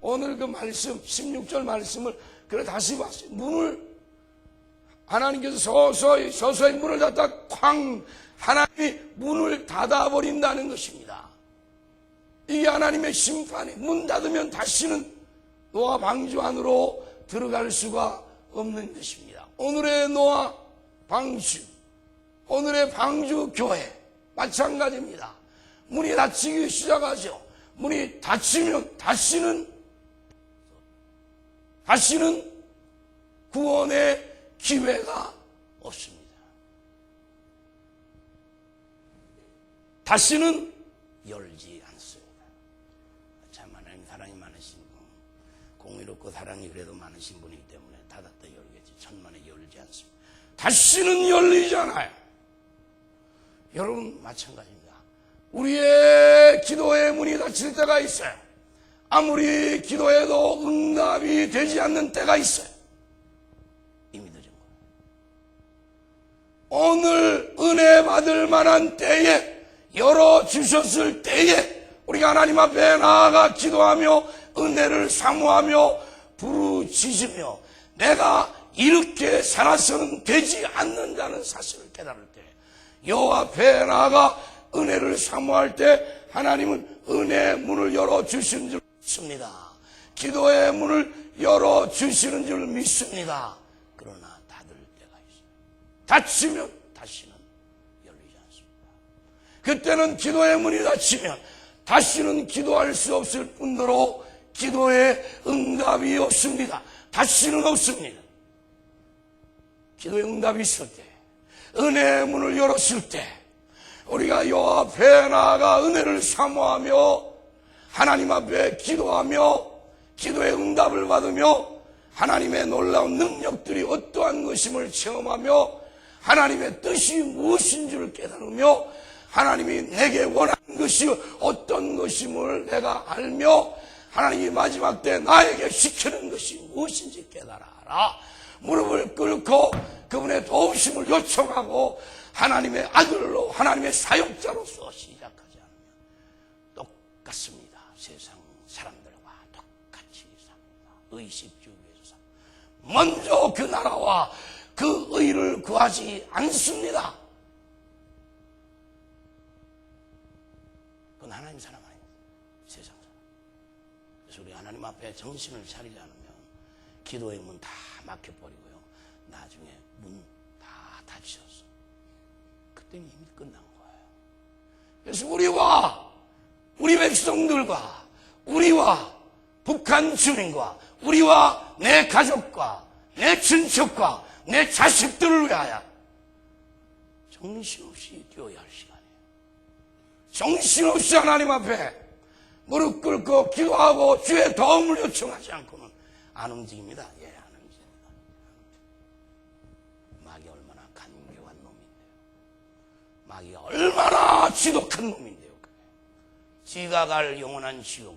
오늘 그 말씀 16절 말씀을 그래 다시 봤어요. 문을 하나님께서 서서히 문을 닫다 쾅 하나님이 문을 닫아버린다는 것입니다. 이게 하나님의 심판이 문 닫으면 다시는 노아 방주 안으로 들어갈 수가 없는 것입니다. 오늘의 노아 방주, 오늘의 방주 교회 마찬가지입니다. 문이 닫히기 시작하죠. 문이 닫히면 다시는 구원의 기회가 없습니다. 다시는 열지 않습니다. 참 하나님 사랑이 많으신 분, 공의롭고 사랑이 그래도 많으신 분이기 때문에 닫았다 열겠지 천만에 열지 않습니다. 다시는 열리잖아요. 여러분 마찬가지입니다. 우리의 기도의 문이 닫힐 때가 있어요. 아무리 기도해도 응답이 되지 않는 때가 있어요. 이미 늦은 거예요. 오늘 은혜 받을 만한 때에 열어주셨을 때에 우리가 하나님 앞에 나아가 기도하며 은혜를 사모하며 부르짖으며 내가 이렇게 살아서는 되지 않는다는 사실을 깨달을 때 여호와 앞에 나아가 은혜를 사모할 때 하나님은 은혜의 문을 열어주시는 줄 믿습니다. 기도의 문을 열어주시는 줄 믿습니다. 그러나 닫을 때가 있어요. 닫히면 다시는 열리지 않습니다. 그때는 기도의 문이 닫히면 다시는 기도할 수 없을 뿐더러 기도의 응답이 없습니다. 다시는 없습니다. 기도의 응답이 있을 때, 은혜의 문을 열었을 때 우리가 여호와 앞에 나아가 은혜를 사모하며 하나님 앞에 기도하며 기도의 응답을 받으며 하나님의 놀라운 능력들이 어떠한 것임을 체험하며 하나님의 뜻이 무엇인 줄 깨달으며 하나님이 내게 원하는 것이 어떤 것임을 내가 알며 하나님이 마지막 때 나에게 시키는 것이 무엇인지 깨달아라. 무릎을 꿇고 그분의 도우심을 요청하고 하나님의 아들로 하나님의 사역자로서 시작하지 않으면 똑같습니다. 세상 사람들과 똑같이 삽니다. 의식주의에서 삽니다. 먼저 그 나라와 그 의를 구하지 않습니다. 그건 하나님 사람 아닙니다. 세상 사람. 그래서 우리 하나님 앞에 정신을 차리지 않으면 기도의 문 다 막혀버리고요. 나중에 문 다 닫히셨어. 그때는 이미 끝난 거예요. 그래서 우리 백성들과 우리와 북한 주민과 우리와 내 가족과 내 친척과 내 자식들을 위하여 정신없이 뛰어야 할 시간이에요. 정신없이 하나님 앞에 무릎 꿇고 기도하고 주의 도움을 요청하지 않고는 안 움직입니다. 예, 안 움직입니다. 마귀가 얼마나 간교한 놈인데요. 마귀가 얼마나 지독한 놈인데요. 지가 갈 영원한 지옥에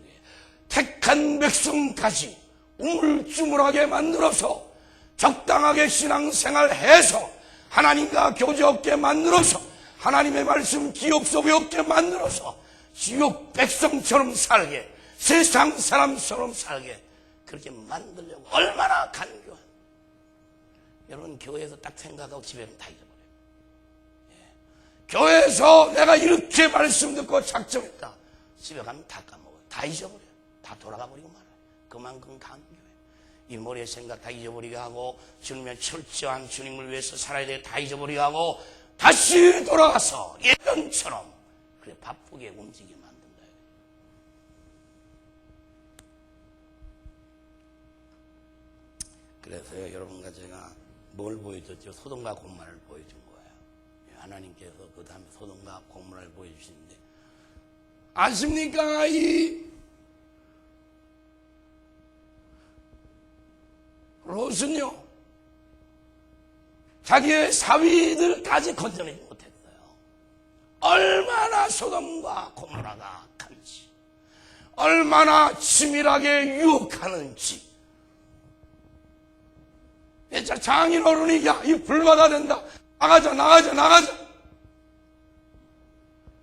택한 백성까지 우물쭈물하게 만들어서 적당하게 신앙생활해서 하나님과 교제 없게 만들어서 하나님의 말씀 기억 속에 없게 만들어서 지옥 백성처럼 살게 세상 사람처럼 살게 그렇게 만들려고 얼마나 간교한. 여러분 교회에서 딱 생각하고 집에는 다 잊어버려요. 예. 교회에서 내가 이렇게 말씀 듣고 작정했다. 집에 가면 다 까먹어요. 다 잊어버려요. 다 돌아가 버리고 말아요. 그만큼 간교해. 이 머리의 생각 다 잊어버리게 하고 주님의 철저한 주님을 위해서 살아야 돼 다 잊어버리게 하고 다시 돌아가서 예전처럼 그래 바쁘게 움직이게 만든다. 그래서요 여러분과 제가 뭘 보여줬죠? 소돔과 고모라를 보여준 거예요. 하나님께서 그 다음에 소돔과 고모라를 보여주시는데 아십니까? 이 롯은요 자기의 사위들까지 건져내지 못했어요. 얼마나 소돔과 고모라가 악한지 얼마나 치밀하게 유혹하는지. 장인어른이 야 이 불바다 된다 나가자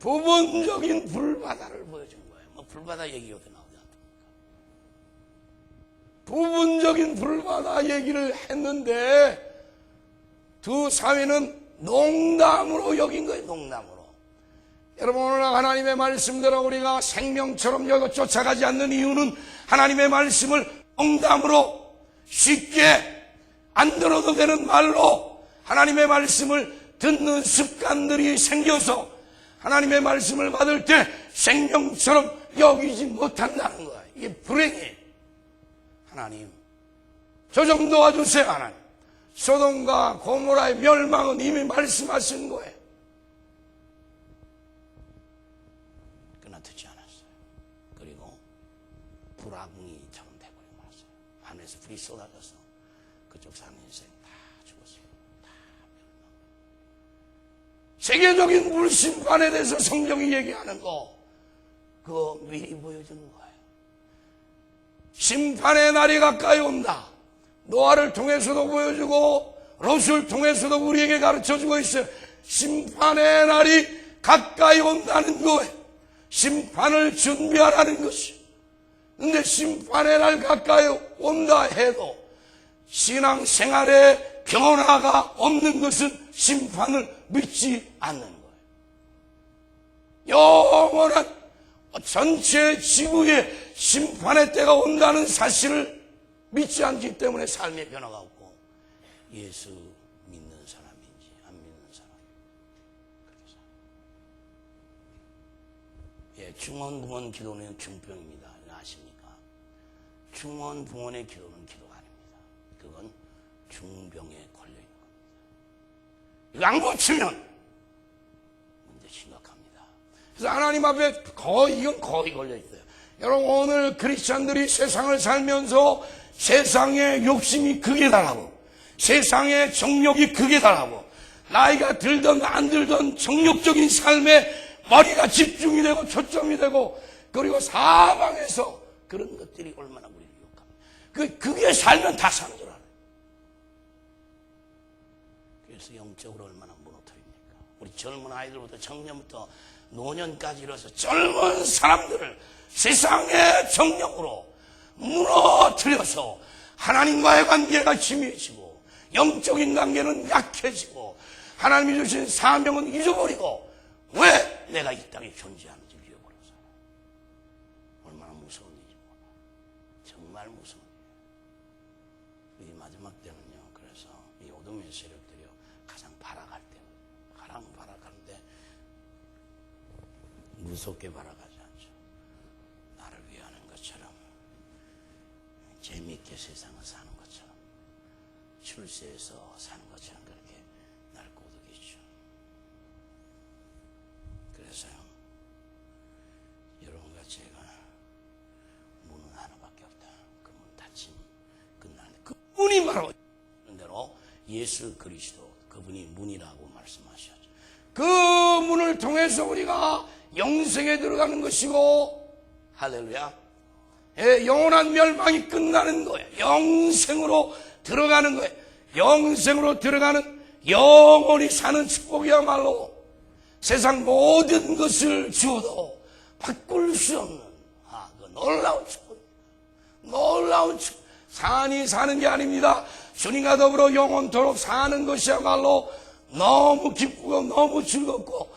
부분적인 불바다를 보여준 거예요. 뭐 불바다 얘기 요새 나오지 않습니까? 부분적인 불과다 얘기를 했는데 두 사위는 농담으로 여긴 거예요. 농담으로. 여러분, 오늘 하나님의 말씀대로 우리가 생명처럼 여기 쫓아가지 않는 이유는 하나님의 말씀을 농담으로 쉽게 안 들어도 되는 말로 하나님의 말씀을 듣는 습관들이 생겨서 하나님의 말씀을 받을 때 생명처럼 여기지 못한다는 거야. 이게 불행해. 하나님, 저 좀 도와주세요. 하나님, 소돔과 고모라의 멸망은 이미 말씀하신 거예요. 그러나 듣지 않았어요. 그리고 불화궁이처럼 돼버리고 말았어요. 하늘에서 불이 쏟아져서 그쪽 사는 인생 다 죽었어요. 다 멸망. 세계적인 물심판에 대해서 성경이 얘기하는 거, 그거 미리 보여주는 거예요. 심판의 날이 가까이 온다. 노아를 통해서도 보여주고 롯을 통해서도 우리에게 가르쳐주고 있어요. 심판의 날이 가까이 온다는 거예요. 심판을 준비하라는 것이요. 근데 심판의 날 가까이 온다 해도 신앙생활에 변화가 없는 것은 심판을 믿지 않는 거예요. 영원한 전체 지구에 심판의 때가 온다는 사실을 믿지 않기 때문에 삶의 변화가 없고, 예수 믿는 사람인지 안 믿는 사람인지 그렇게 살아요. 예, 중원부원 기도는 중병입니다. 아십니까? 중원부원의 기도는 기도가 아닙니다. 그건 중병에 걸려있는 겁니다. 이거 안 고치면 문제 심각합니다. 그래서 하나님 앞에 이건 거의 걸려있어요. 여러분, 오늘 크리스찬들이 세상을 살면서 세상의 욕심이 극에 달하고 세상의 정욕이 극에 달하고 나이가 들든 안 들든 정욕적인 삶에 머리가 집중이 되고 초점이 되고, 그리고 사방에서 그런 것들이 얼마나 우리를 유혹합니다. 그게 살면 다 사는 줄 알아요. 그래서 영적으로 얼마나 무너뜨립니까? 우리 젊은 아이들부터 청년부터 노년까지 이뤄서 젊은 사람들을 세상의 정욕으로 무너뜨려서 하나님과의 관계가 치밀해지고 영적인 관계는 약해지고 하나님이 주신 사명은 잊어버리고 왜 내가 이 땅에 존재하는지 잊어버려서 얼마나 무서운 일인지 몰라. 정말 무서운 일이에요. 이 마지막 때는요, 그래서 이 어둠의 세력들이요 가장 발악할 때, 가장 발악하는데 무섭게 발악하지 않죠. 나를 위하는 것처럼 재미있게 세상을 사는 것처럼 출세해서 사는 것처럼 그렇게 날 꼬드기죠. 그래서요, 여러분과 제가 문은 하나밖에 없다. 그 문 닫히면 끝나는데 그 문이 바로 대로 예수 그리스도, 그분이 문이라고 말씀하셨죠. 그 문을 통해서 우리가 영생에 들어가는 것이고, 할렐루야. 예, 영원한 멸망이 끝나는 거예요. 영생으로 들어가는 거예요. 영생으로 들어가는 영원히 사는 축복이야말로 세상 모든 것을 주어도 바꿀 수 없는 그 놀라운 축복. 놀라운 축복. 산이 사는 게 아닙니다. 주님과 더불어 영원토록 사는 것이야말로 너무 기쁘고 너무 즐겁고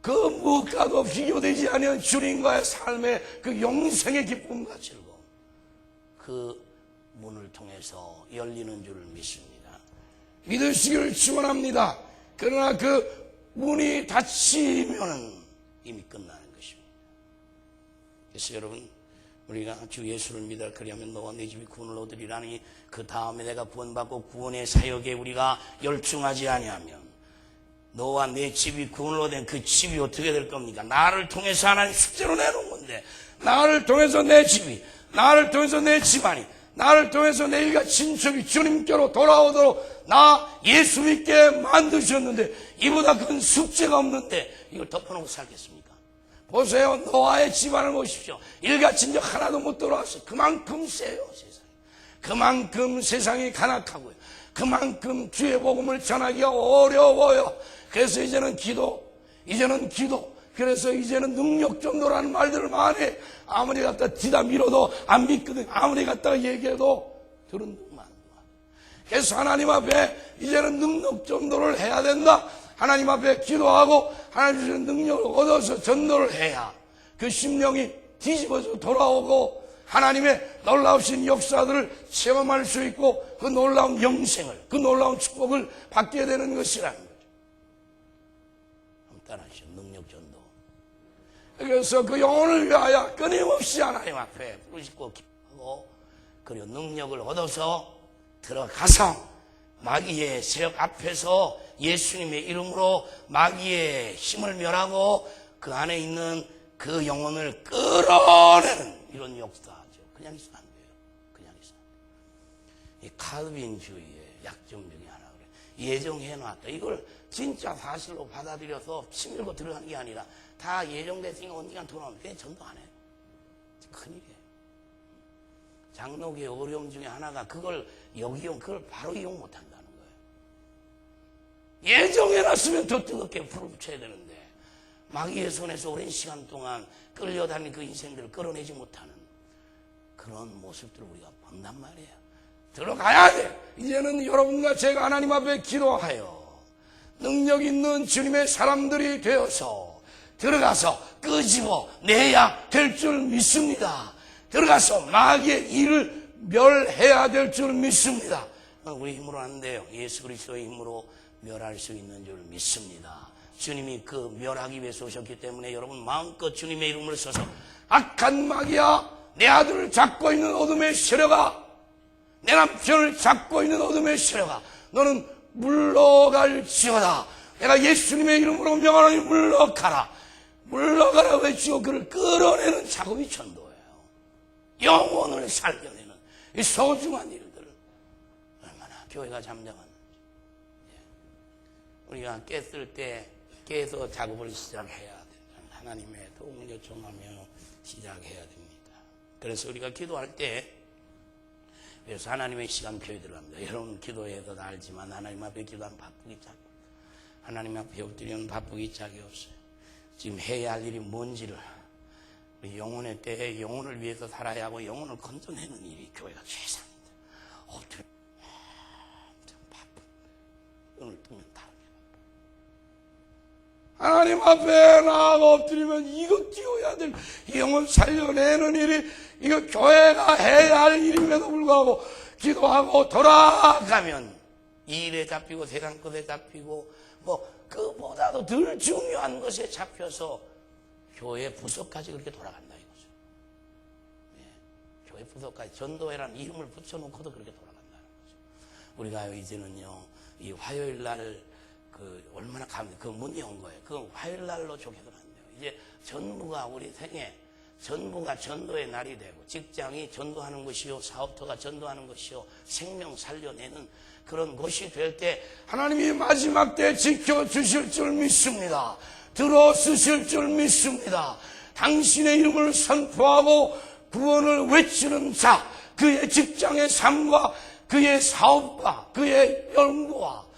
그 무엇과도 비교되지 않는 주님과의 삶의 그 영생의 기쁨과 즐거움, 그 문을 통해서 열리는 줄 믿습니다. 믿으시기를 축원합니다. 그러나 그 문이 닫히면 이미 끝나는 것입니다. 그래서 여러분, 우리가 주 예수를 믿어 그리하면 너와 내 집이 구원을 얻으리라니, 그 다음에 내가 구원받고 구원의 사역에 우리가 열중하지 아니하면 너와 내 집이 구원을 얻은 그 집이 어떻게 될 겁니까? 나를 통해서 하나님 숙제로 내놓은 건데, 나를 통해서 내 집이, 나를 통해서 내 집안이, 나를 통해서 내 일가 친척이 주님께로 돌아오도록 나 예수 믿게 만드셨는데 이보다 큰 숙제가 없는데 이걸 덮어놓고 살겠습니까? 보세요. 노아의 집안을 보십시오. 일가 친척 하나도 못 돌아왔어요. 그만큼 세요, 세상이. 그만큼 세상이 간악하고요. 그만큼 주의 복음을 전하기가 어려워요. 그래서 이제는 기도, 그래서 이제는 능력 정도라는 말들을 많이 해. 아무리 갖다 뒤다 밀어도 안 믿거든. 아무리 갖다가 얘기해도 들은 듯만. 그래서 하나님 앞에 이제는 능력 전도를 해야 된다. 하나님 앞에 기도하고 하나님 주시는 능력을 얻어서 전도를 해야 그 심령이 뒤집어져 돌아오고 하나님의 놀라우신 역사들을 체험할 수 있고 그 놀라운 영생을, 그 놀라운 축복을 받게 되는 것이라는 거죠. 한번 따라하시죠. 능력 전도. 그래서 그 영혼을 위하여 끊임없이 하나님 앞에 부르짖고 기도하고 그리고 능력을 얻어서 들어가서 마귀의 세력 앞에서 예수님의 이름으로 마귀의 힘을 멸하고 그 안에 있는 그 영혼을 끌어내는 이런 역사죠. 그냥 있으면 안 돼요. 그냥 있으면 안 돼요. 이 칼빈주의의 약점 중에 하나 그래요. 예정해놨다. 이걸 진짜 사실로 받아들여서 치밀고 들어가는 게 아니라 다 예정됐으니까 언젠간 돌아오면 그냥 전도 안 해요. 큰일이에요. 장로교의 어려움 중에 하나가 그걸 그걸 바로 이용 못한다는 거예요. 예정해놨으면 더 뜨겁게 불을 붙여야 되는데 마귀의 손에서 오랜 시간 동안 끌려다니는 그 인생들을 끌어내지 못하는 그런 모습들을 우리가 본단 말이에요. 들어가야 돼. 이제는 여러분과 제가 하나님 앞에 기도하여 능력 있는 주님의 사람들이 되어서 들어가서 끄집어내야 될 줄 믿습니다. 들어가서 마귀의 일을 멸해야 될 줄 믿습니다. 우리 힘으로 안 돼요. 예수 그리스도의 힘으로 멸할 수 있는 줄 믿습니다. 주님이 그 멸하기 위해서 오셨기 때문에 여러분 마음껏 주님의 이름을 써서 악한 마귀야, 내 아들을 잡고 있는 어둠의 세력아, 내 남편을 잡고 있는 어둠의 세력아, 너는 물러갈지어다. 내가 예수님의 이름으로 명하노니 물러가라. 물러가라 외치고 그를 끌어내는 작업이 전도예요. 영혼을 살려내는 이 소중한 일들을 얼마나 교회가 잠잠한지. 우리가 깼을 때 깨서 작업을 시작해야 된다. 하나님의 도움을 요청하며 시작해야 됩니다. 그래서 우리가 기도할 때 그래서 하나님의 시간표에 들어갑니다. 여러분 기도해서 다 알지만 하나님 앞에 기도하면 바쁘기 짝이 없어요. 하나님 앞에 엎드리면 바쁘기 짝이 없어요. 지금 해야 할 일이 뭔지를 우리 영혼의 때에 영혼을 위해서 살아야 하고 영혼을 건져내는 일이 교회가 최상입니다. 엎드려 참 바쁜 눈을 뜨면 다 하나님 앞에 나아가 엎드리면 이거 끼워야 될 영혼 살려내는 일이 이거 교회가 해야 할 일임에도 불구하고 기도하고 돌아가면 이 일에 잡히고 세상 것에 잡히고 뭐 그보다도 덜 중요한 것에 잡혀서 교회 부서까지 그렇게 돌아간다 이거죠. 예, 교회 부서까지 전도회라는 이름을 붙여놓고도 그렇게 돌아간다는 거죠. 우리가 이제는요 이 화요일 날 얼마나 문이 온 거예요. 그 화요일 날로 쪼개서는 안 돼요. 이제 전부가 우리 생에 전부가 전도의 날이 되고 직장이 전도하는 것이요 사업터가 전도하는 것이요 생명 살려내는 그런 곳이 될 때 하나님이 마지막 때 지켜주실 줄 믿습니다. 들어쓰실 줄 믿습니다. 당신의 이름을 선포하고 구원을 외치는 자, 그의 직장의 삶과 그의 사업과 그의 연구와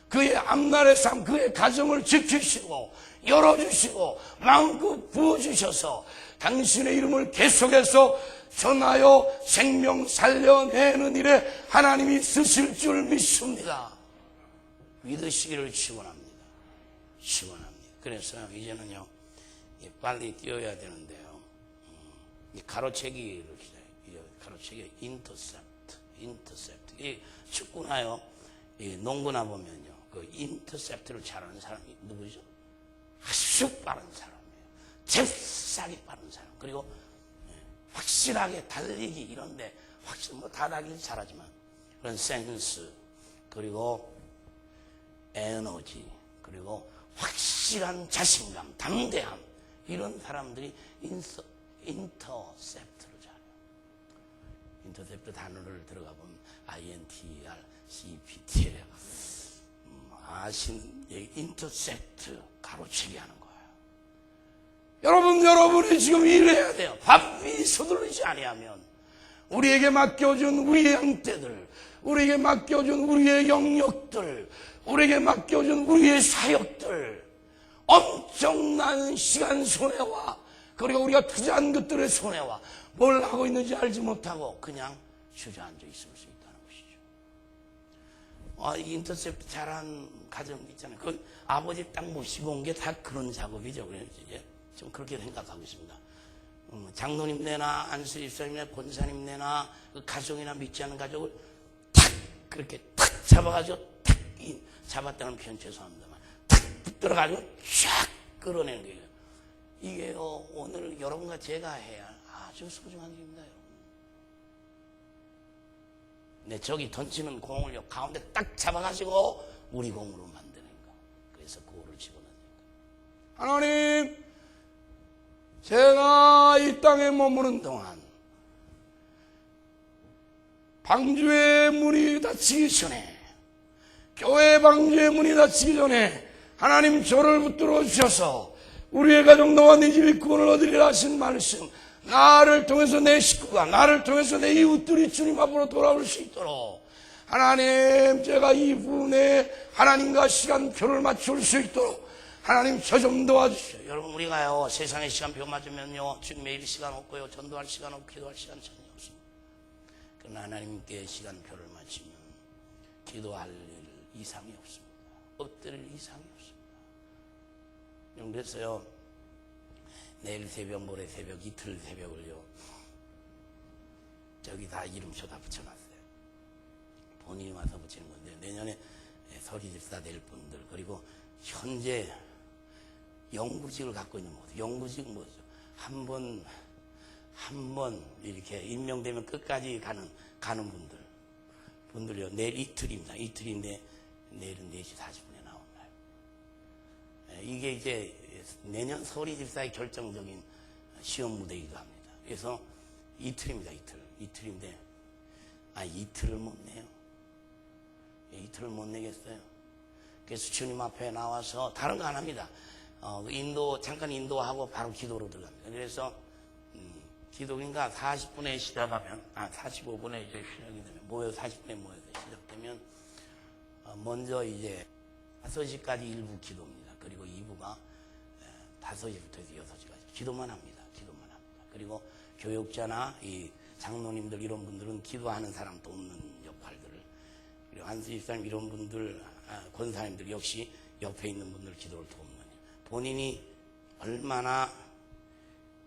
그의 앞날의 삶, 그의 가정을 지키시고 열어주시고 마음껏 부어주셔서 당신의 이름을 계속해서 전하여 생명 살려내는 일에 하나님이 쓰실 줄 믿습니다. 믿으시기를 축원합니다. 축원합니다. 그래서 이제는요 빨리 뛰어야 되는데요. 이 가로채기를 시작해요. 가로채기 인터셉트. 이 축구나요, 이 농구나 보면요. 그 인터셉트를 잘하는 사람이 누구죠? 아주 빠른 사람이에요. 잽싸게 빠른 사람. 그리고 확실하게 달리기 이런데 확실히 다 달리기 잘하지만 그런 센스 그리고 에너지 그리고 확실한 자신감, 담대함 이런 사람들이 인터셉트를 잘해요. 인터셉트 단어를 들어가 보면 INTER, CPT예요. 인터셉트 가로채기 하는 거예요. 여러분이 지금 일해야 돼요. 바삐 서두르지 아니하면 우리에게 맡겨준 우리의 형태들, 우리에게 맡겨준 우리의 영역들, 우리에게 맡겨준 우리의 사역들 엄청난 시간 손해와 그리고 우리가 투자한 것들의 손해와 뭘 하고 있는지 알지 못하고 그냥 주저앉아 있을 수 있다는 인터셉트 잘한 가정 있잖아요. 그 아버지 딱 모시고 온 게 다 그런 작업이죠. 그래서 이제 좀 그렇게 생각하고 있습니다. 장로님네나 안수집사님이나 권사님네나 그 가족이나 믿지 않는 가족을 탁 그렇게 탁 잡아가지고 탁 잡았다는 표현 죄송합니다만 탁 붙들어가지고 쫙 끌어내는 거예요. 이게 오늘 여러분과 제가 해야 아주 소중한 일입니다. 여러분. 네, 저기 던지는 공을 가운데 딱 잡아가지고 우리 공으로 만드는 거. 그래서 그거를 집어넣는 거. 하나님, 제가 이 땅에 머무는 동안 방주의 문이 닫히기 전에, 교회 방주의 문이 닫히기 전에 하나님 저를 붙들어 주셔서 우리의 가정 너와 네 집이 구원을 얻으리라 하신 말씀, 나를 통해서 내 식구가, 나를 통해서 내 이웃들이 주님 앞으로 돌아올 수 있도록 하나님, 제가 이분의 하나님과 시간표를 맞출 수 있도록 하나님 저 좀 도와주세요. 여러분, 우리가요 세상의 시간표 맞으면요 지금 매일 시간 없고요, 전도할 시간 없고 기도할 시간 전혀 없습니다. 그러나 하나님께 시간표를 맞추면 기도할 일 이상이 없습니다. 엎드릴 이상이 없습니다. 그래서요 내일 새벽, 모레 새벽, 이틀 새벽을요 저기 다 이름표 다 붙여놨어요. 본인이 와서 붙이는 건데, 내년에 서리집사 될 분들, 그리고 현재 영구직을 갖고 있는 분들, 영구직은 뭐죠? 한 번 이렇게 임명되면 끝까지 가는 분들요. 내일 이틀입니다. 이틀인데 내일은 4시 40분에 나온 날. 이게 이제 내년 서리집사의 결정적인 시험 무대이기도 합니다. 그래서 이틀입니다. 이틀인데 이틀을 못 내요. 이틀을 못 내겠어요. 그래서 주님 앞에 나와서 다른 거 안 합니다. 잠깐 인도하고 바로 기도로 들어갑니다. 그래서 기도인가 40분에 시작하면 45분에 이제 시작이 되면 모여 40분에 모여서 시작되면 먼저 이제 5시까지 1부 기도입니다. 그리고 2부가 5시부터 해서 6시까지 기도만 합니다. 그리고 교육자나 이 장로님들 이런 분들은 기도하는 사람 돕는 역할들을, 그리고 안수집사님 이런 분들, 권사님들 역시 옆에 있는 분들 기도를 돕는, 본인이 얼마나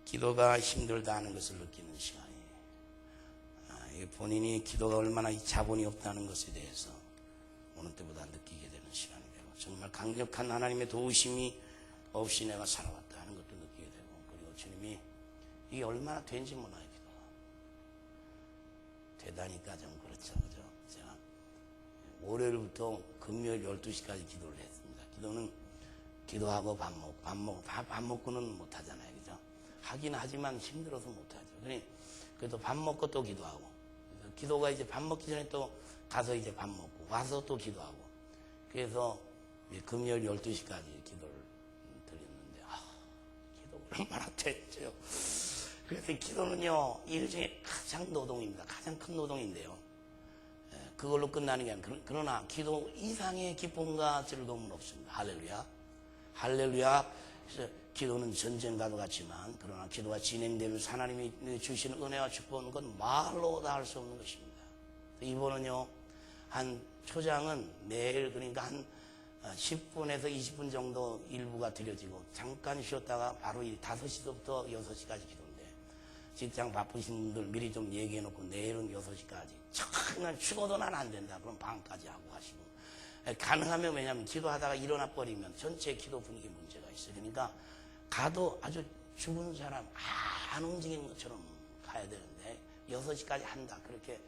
기도가 힘들다는 것을 느끼는 시간이에요. 본인이 기도가 얼마나 자본이 없다는 것에 대해서 어느 때보다 느끼게 되는 시간이에요. 정말 강력한 하나님의 도우심이 없이 내가 살아왔다 하는 것도 느끼게 되고, 그리고 주님이 이게 얼마나 된지 몰라요. 기도가 되다니까 좀 그렇죠. 제가 월요일부터 금요일 12시까지 기도를 했습니다. 기도는 기도하고 밥 먹고는 못하잖아요. 그죠? 하긴 하지만 힘들어서 못하죠. 그래도 밥 먹고 또 기도하고, 기도가 이제 밥 먹기 전에 또 가서 이제 밥 먹고 와서 또 기도하고, 그래서 금요일 12시까지 기도를 드렸는데 기도가 얼마나 됐죠. 그래서 기도는요 일 중에 가장 노동입니다. 가장 큰 노동인데요, 그걸로 끝나는 게 아니라, 그러나 기도 이상의 기쁨과 즐거움은 없습니다. 할렐루야. 그래서 기도는 전쟁과도 같지만, 그러나 기도가 진행되면서 하나님이 주시는 은혜와 축복은 건 말로 다 할 수 없는 것입니다. 이번은요 한 초장은 매일, 그러니까 한 10분에서 20분 정도 일부가 드려지고, 잠깐 쉬었다가 바로 5시부터 6시까지 기도인데, 직장 바쁘신 분들 미리 좀 얘기해 놓고 내일은 6시까지, 정말 죽어도 난 안 된다 그럼 밤까지 하고 가시고, 가능하면, 왜냐하면 기도하다가 일어나 버리면 전체 기도 분위기 문제가 있어요. 그러니까 가도 아주 죽은 사람 안 움직이는 것처럼 가야 되는데 6시까지 한다 그렇게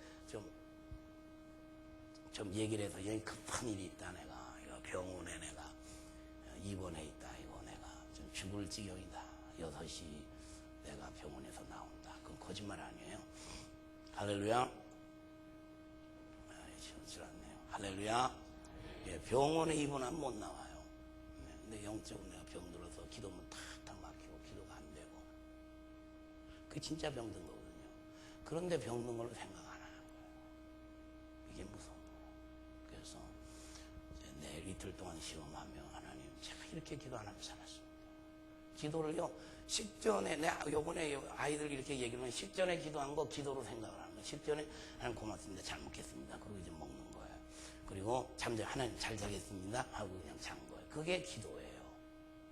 좀 얘기를 해서, 여기 급한 일이 있다, 내가 병원에 내가 입원해 있다, 이거 내가 좀 죽을 지경이다, 6시 내가 병원에서 나온다, 그건 거짓말 아니에요. 할렐루야. 시원치않네요. 할렐루야. 병원에 입원하면 못 나와요. 근데 영적으로 내가 병들어서 기도면 탁탁 막히고 기도가 안 되고, 그게 진짜 병든 거거든요. 그런데 병든 걸로 생각 안 하는 거예요. 이게 무서운 거예요. 그래서 이제 내일 이틀 동안 시험하며, 하나님 제가 이렇게 기도 안 하며 살았습니다. 기도를요 식전에, 내가 요번에 아이들 이렇게 얘기하면 식전에 기도한 거 기도로 생각을 하는 거예요. 식전에 하나님 고맙습니다, 잘 먹겠습니다, 그리고 이제 먹는 거예요. 그리고 잠들 하나님 잘 자겠습니다 하고 그냥 잔 거예요. 그게 기도예요.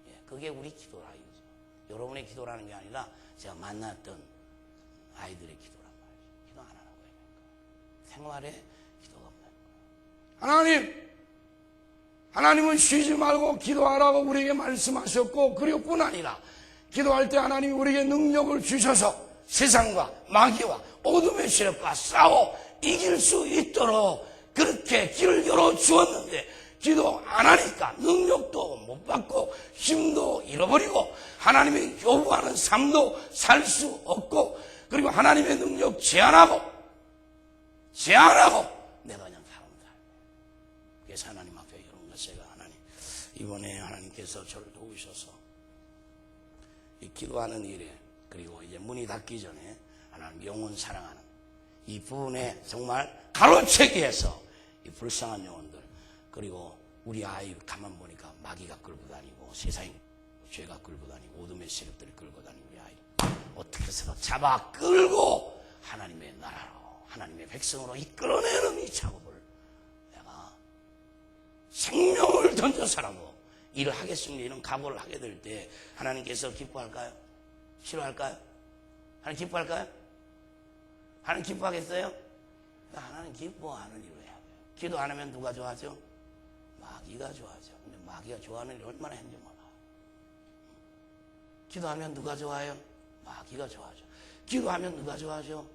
예, 그게 우리 기도라 이거죠. 여러분의 기도라는 게 아니라 제가 만났던 아이들의 기도란 말이죠. 기도 안 하는 거예요. 생활에 기도가 없는 거예요. 하나님은 쉬지 말고 기도하라고 우리에게 말씀하셨고, 그리고 뿐 아니라 기도할 때 하나님이 우리에게 능력을 주셔서 세상과 마귀와 어둠의 세력과 싸워 이길 수 있도록 그렇게 길을 열어주었는데, 기도 안 하니까 능력도 못 받고 힘도 잃어버리고 하나님의 요구하는 삶도 살 수 없고, 그리고 하나님의 능력 제한하고 내가 그냥 사는 삶. 그래서 하나님 앞에 이런 것 제가 하나님, 이번에 하나님께서 저를 도우셔서 이 기도하는 일에, 그리고 이제 문이 닫기 전에 하나님 영혼 사랑하는 이 부분에 정말 가로채기 위해서 이 불쌍한 영혼들, 그리고 우리 아이 가만 보니까 마귀가 끌고 다니고 세상이 죄가 끌고 다니고 어둠의 세력들이 끌고 다니고 우리 아이 어떻게 해서 잡아 끌고 하나님의 나라로, 하나님의 백성으로 이끌어내는 이 작업을 내가 생명을 던져서라도 일을 하겠습니다. 이런 각오를 하게 될 때 하나님께서 기뻐할까요? 싫어할까요? 하나님 기뻐할까요? 하나님 기뻐하겠어요? 하나님 기뻐하는 일을 해야 돼요. 기도 안 하면 누가 좋아하죠? 마귀가 좋아하죠. 근데 마귀가 좋아하는 일이 얼마나 힘든지 몰라. 기도하면 누가 좋아해요? 마귀가 좋아하죠. 기도하면 누가 좋아하죠?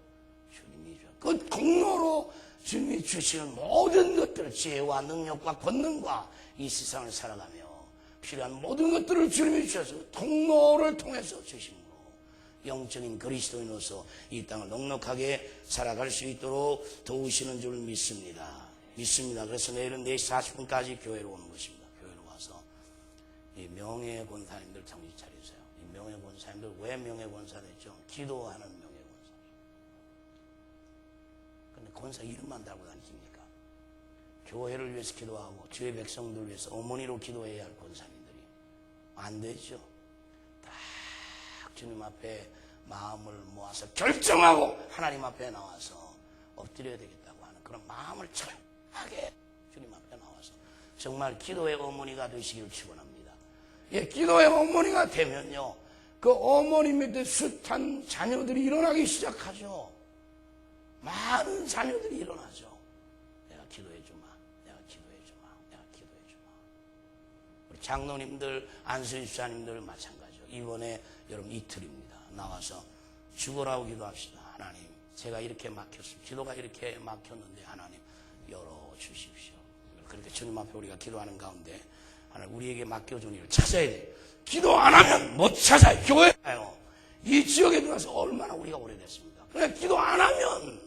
주님이 좋아하죠. 그 공로로 주님이 주시는 모든 것들, 지혜와 능력과 권능과 이 세상을 살아가며 필요한 모든 것들을 주님이 주셔서 통로를 통해서 주심으로 영적인 그리스도인으로서 이 땅을 넉넉하게 살아갈 수 있도록 도우시는 줄 믿습니다. 그래서 내일은 4시 40분까지 교회로 오는 것입니다. 교회로 와서 이 명예권사님들 정신 차리세요. 이 명예권사님들 왜 명예권사 됐죠? 기도하는 명예권사. 근데 권사 이름만 달고 다니십니까? 교회를 위해서 기도하고 주의 백성들 위해서 어머니로 기도해야 할 권사님들이 안 되죠. 딱 주님 앞에 마음을 모아서 결정하고 하나님 앞에 나와서 엎드려야 되겠다고 하는 그런 마음을 철하게 주님 앞에 나와서 정말 기도의 어머니가 되시기를 축원합니다. 예, 기도의 어머니가 되면요, 그 어머니 밑에 숱한 자녀들이 일어나기 시작하죠. 많은 자녀들이 일어나죠. 내가 기도해주마. 우리 장로님들, 안수집사님들 마찬가지죠. 이번에 여러분 이틀입니다. 나와서 죽으라고 기도합시다. 하나님, 제가 이렇게 막혔습니다. 기도가 이렇게 막혔는데 하나님 열어주십시오. 그렇게 주님 앞에 우리가 기도하는 가운데 하나님 우리에게 맡겨준 일을 찾아야 돼요. 기도 안 하면 못 찾아요. 교회 가요. 이 지역에 들어와서 얼마나 우리가 오래됐습니다. 그래, 기도 안 하면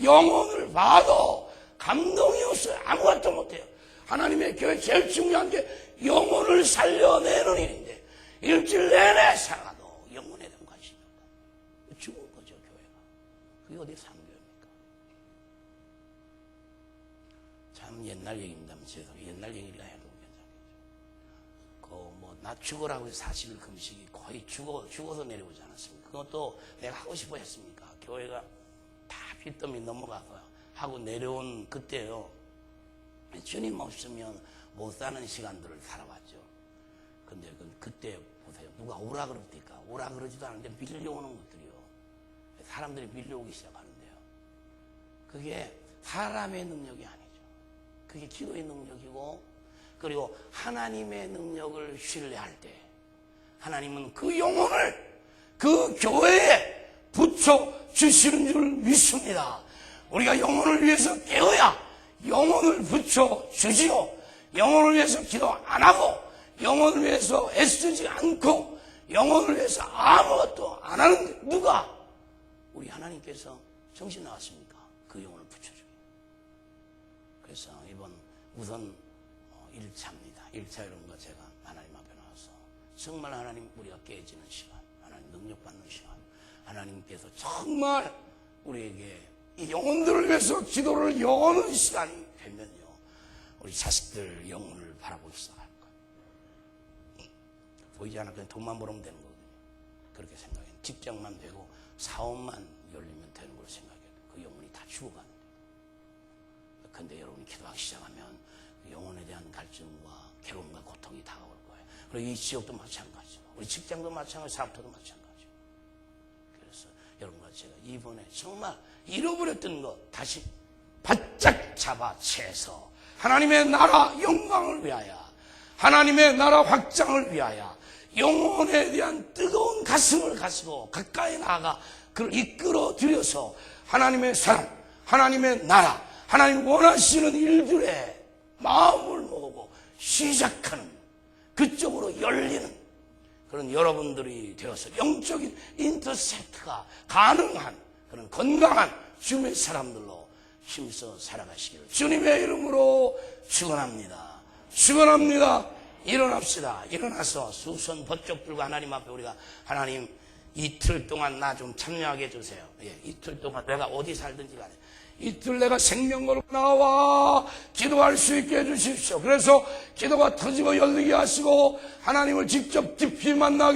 영혼을 봐도 감동이 없어요. 아무것도 못해요. 하나님의 교회 제일 중요한 게 영혼을 살려내는 일인데 일주일 내내 살아도 영혼에 대한 관심이 없다. 죽은 거죠, 교회가. 그게 어디 상교입니까? 참 옛날 얘기입니다. 옛날 얘기라 해도 괜찮겠죠. 나 죽으라고 해서 40일 금식이 거의 죽어서 내려오지 않았습니까? 그것도 내가 하고 싶어 했습니까? 교회가 다 빚더미 넘어가고 하고 내려온 그때요. 주님 없으면 못 사는 시간들을 살아왔죠. 근데 그때 보세요. 누가 오라 그럽니까? 오라 그러지도 않는데 밀려오는 것들이요. 사람들이 밀려오기 시작하는데요. 그게 사람의 능력이 아니죠. 그게 기도의 능력이고, 그리고 하나님의 능력을 신뢰할 때 하나님은 그 영혼을 그 교회에 붙여 주시는 줄 믿습니다. 우리가 영혼을 위해서 깨어야 영혼을 붙여 주시고, 영혼을 위해서 기도 안 하고 영혼을 위해서 애쓰지 않고 영혼을 위해서 아무것도 안 하는데 누가? 우리 하나님께서 정신 나왔습니까? 그 영혼을 붙여주기. 그래서 이번 우선 1차입니다. 1차 이런 거 제가 하나님 앞에 나와서 정말 하나님 우리가 깨지는 시간, 하나님 능력받는 시간, 하나님께서 정말 우리에게 이 영혼들을 위해서 기도를 여는 시간이 되면요, 우리 자식들 영혼을 바라보기 시작할 거예요. 보이지 않아 그냥 돈만 벌으면 되는 거거든요. 그렇게 생각해요. 직장만 되고 사업만 열리면 되는 걸 생각해요. 그 영혼이 다 죽어가는데 근데 여러분이 기도하기 시작하면 영혼에 대한 갈증과 괴로움과 고통이 다가올 거예요. 그리고 이 지역도 마찬가지고 우리 직장도 마찬가지고 사업터도 마찬가지고. 그래서 여러분과 제가 이번에 정말 잃어버렸던 것 다시 바짝 잡아채서 하나님의 나라 영광을 위하여, 하나님의 나라 확장을 위하여 영혼에 대한 뜨거운 가슴을 가지고 가까이 나아가 그를 이끌어 들여서 하나님의 사랑, 하나님의 나라, 하나님 원하시는 일들에 마음을 모으고 시작하는, 그쪽으로 열리는 그런 여러분들이 되어서 영적인 인터셉트가 가능한 그런 건강한 주님의 사람들로 힘써 살아가시기를 주님의 이름으로 축원합니다. 축원합니다. 일어납시다. 일어나서 수선 법적들과 하나님 앞에 우리가 하나님 이틀 동안 나 좀 참여하게 해주세요. 예, 이틀 동안 내가 어디 살든지 간에 이틀 내가 생명 걸고 나와 기도할 수 있게 해주십시오. 그래서 기도가 터지고 열리게 하시고 하나님을 직접 깊이 만나게